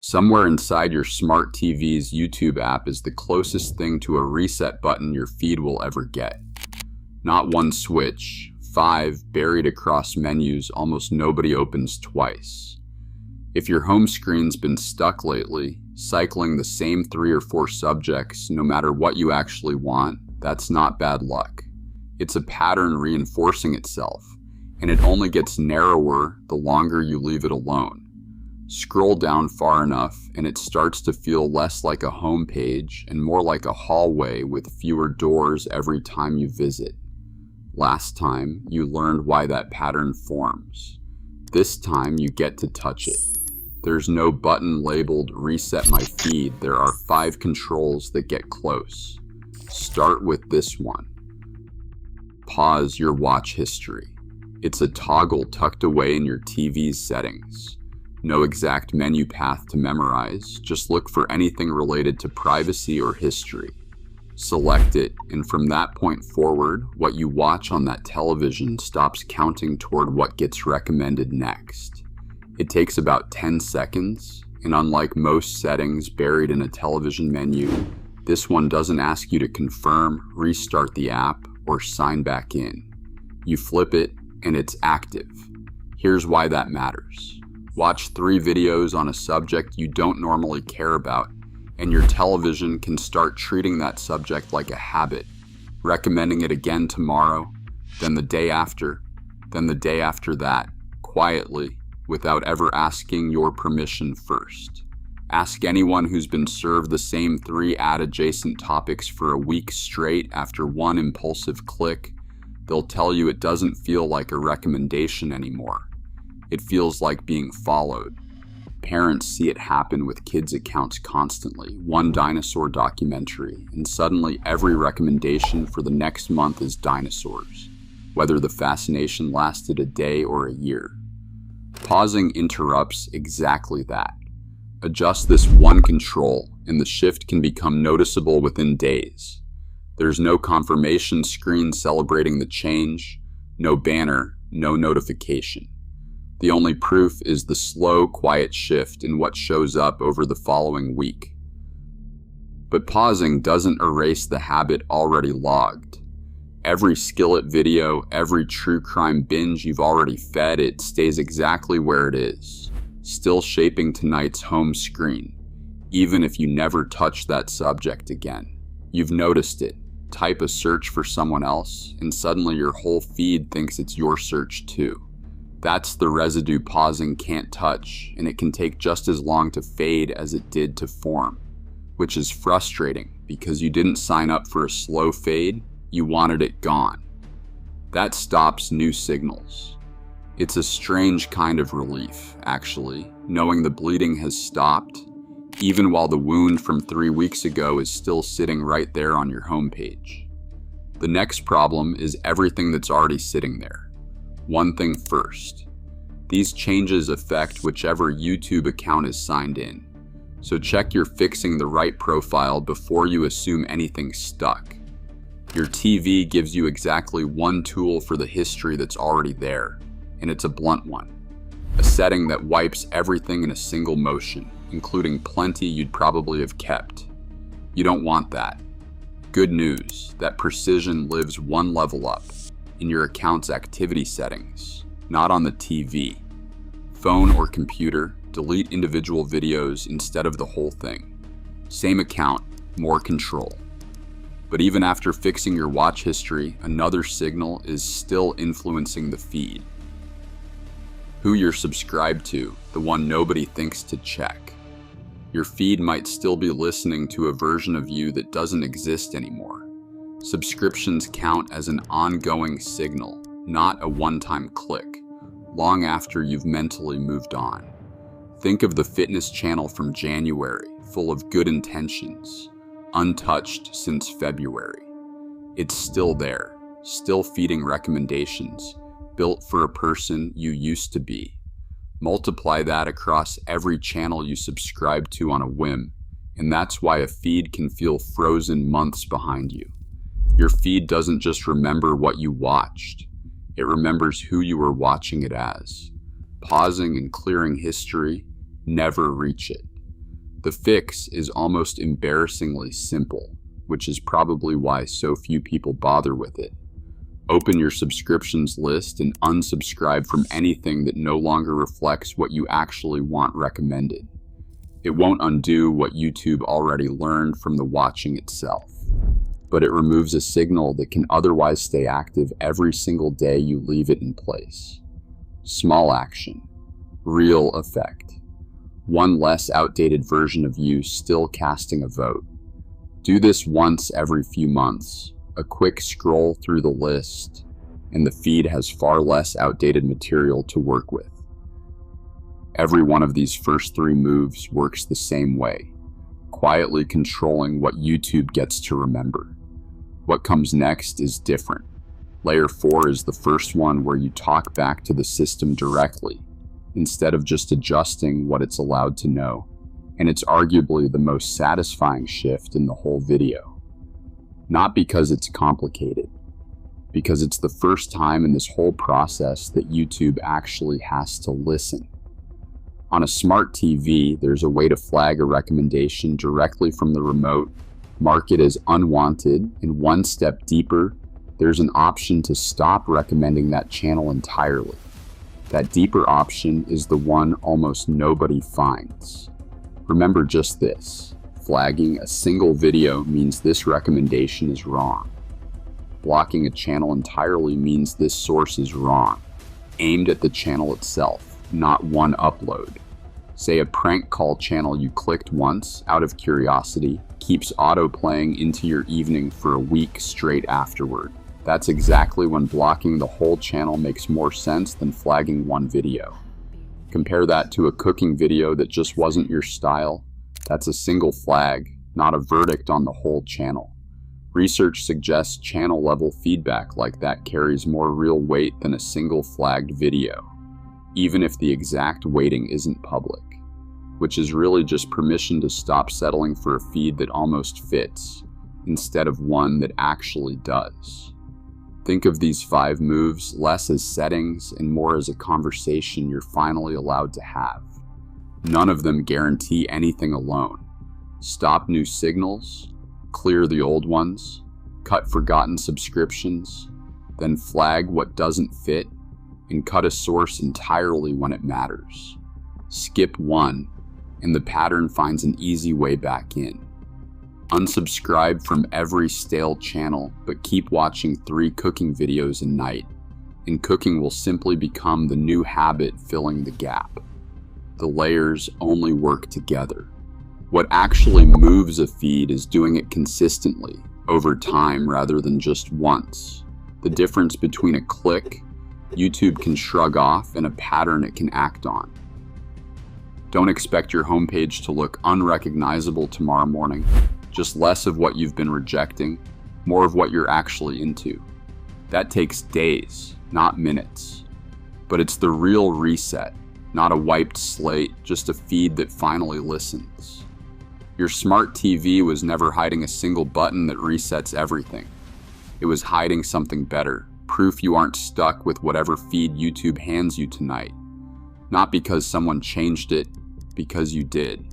Somewhere inside your smart TV's YouTube app is the closest thing to a reset button your feed will ever get. Not one switch, 5 buried across menus almost nobody opens twice. If your home screen's been stuck lately, cycling the same 3 or 4 subjects no matter what you actually want, that's not bad luck. It's a pattern reinforcing itself, and it only gets narrower the longer you leave it alone. Scroll down far enough and it starts to feel less like a home page and more like a hallway with fewer doors every time you visit. Last time, you learned why that pattern forms. This time, you get to touch it. There's no button labeled Reset My Feed. There are 5 controls that get close. Start with this one. Pause your watch history. It's a toggle tucked away in your TV's settings. No exact menu path to memorize, just look for anything related to privacy or history. Select it, and from that point forward, what you watch on that television stops counting toward what gets recommended next. It takes about 10 seconds, and unlike most settings buried in a television menu, this one doesn't ask you to confirm, restart the app, or sign back in. You flip it, and it's active. Here's why that matters. Watch 3 videos on a subject you don't normally care about, and your television can start treating that subject like a habit, recommending it again tomorrow, then the day after, then the day after that, quietly, without ever asking your permission first. Ask anyone who's been served the same 3 ad-adjacent topics for a week straight after one impulsive click. They'll tell you it doesn't feel like a recommendation anymore. It feels like being followed. Parents see it happen with kids' accounts constantly. One dinosaur documentary, and suddenly every recommendation for the next month is dinosaurs, whether the fascination lasted a day or a year. Pausing interrupts exactly that. Adjust this one control, and the shift can become noticeable within days. There's no confirmation screen celebrating the change, no banner, no notification. The only proof is the slow, quiet shift in what shows up over the following week. But pausing doesn't erase the habit already logged. Every skillet video, every true crime binge you've already fed, it stays exactly where it is, still shaping tonight's home screen, even if you never touch that subject again. You've noticed it. Type a search for someone else, and suddenly your whole feed thinks it's your search too. That's the residue pausing can't touch, and it can take just as long to fade as it did to form, which is frustrating because you didn't sign up for a slow fade, you wanted it gone. That stops new signals. It's a strange kind of relief, actually, knowing the bleeding has stopped, even while the wound from 3 weeks ago is still sitting right there on your homepage. The next problem is everything that's already sitting there. One thing first, these changes affect whichever YouTube account is signed in, so check you're fixing the right profile before you assume anything's stuck. Your TV gives you exactly one tool for the history that's already there, and it's a blunt one. A setting that wipes everything in a single motion, including plenty you'd probably have kept. You don't want that. Good news, that precision lives one level up. In your account's activity settings, not on the TV. Phone or computer, delete individual videos instead of the whole thing. Same account, more control. But even after fixing your watch history, another signal is still influencing the feed. Who you're subscribed to, the one nobody thinks to check. Your feed might still be listening to a version of you that doesn't exist anymore. Subscriptions count as an ongoing signal, not a one-time click, long after you've mentally moved on. Think of the fitness channel from January, full of good intentions, untouched since February. It's still there, still feeding recommendations, built for a person you used to be. Multiply that across every channel you subscribe to on a whim, and that's why a feed can feel frozen months behind you. Your feed doesn't just remember what you watched, it remembers who you were watching it as. Pausing and clearing history never reach it. The fix is almost embarrassingly simple, which is probably why so few people bother with it. Open your subscriptions list and unsubscribe from anything that no longer reflects what you actually want recommended. It won't undo what YouTube already learned from the watching itself, but it removes a signal that can otherwise stay active every single day you leave it in place. Small action, real effect. One less outdated version of you still casting a vote. Do this once every few months. A quick scroll through the list, and the feed has far less outdated material to work with. Every one of these first 3 moves works the same way, quietly controlling what YouTube gets to remember. What comes next is different. Layer 4 is the first one where you talk back to the system directly, instead of just adjusting what it's allowed to know, and it's arguably the most satisfying shift in the whole video. Not because it's complicated, because it's the first time in this whole process that YouTube actually has to listen. On a smart TV, there's a way to flag a recommendation directly from the remote, mark it as unwanted, and one step deeper, there's an option to stop recommending that channel entirely. That deeper option is the one almost nobody finds. Remember just this. Flagging a single video means this recommendation is wrong. Blocking a channel entirely means this source is wrong, aimed at the channel itself, not one upload. Say a prank call channel you clicked once out of curiosity keeps auto-playing into your evening for a week straight afterward. That's exactly when blocking the whole channel makes more sense than flagging one video. Compare that to a cooking video that just wasn't your style. That's a single flag, not a verdict on the whole channel. Research suggests channel-level feedback like that carries more real weight than a single flagged video, even if the exact weighting isn't public, which is really just permission to stop settling for a feed that almost fits, instead of one that actually does. Think of these 5 moves less as settings and more as a conversation you're finally allowed to have. None of them guarantee anything alone. Stop new signals, clear the old ones, cut forgotten subscriptions, then flag what doesn't fit, and cut a source entirely when it matters. Skip one, and the pattern finds an easy way back in. Unsubscribe from every stale channel, but keep watching 3 cooking videos a night, and cooking will simply become the new habit filling the gap. The layers only work together. What actually moves a feed is doing it consistently, over time rather than just once. The difference between a click YouTube can shrug off and a pattern it can act on. Don't expect your homepage to look unrecognizable tomorrow morning. Just less of what you've been rejecting, more of what you're actually into. That takes days, not minutes. But it's the real reset. Not a wiped slate, just a feed that finally listens. Your smart TV was never hiding a single button that resets everything. It was hiding something better, proof you aren't stuck with whatever feed YouTube hands you tonight. Not because someone changed it, because you did.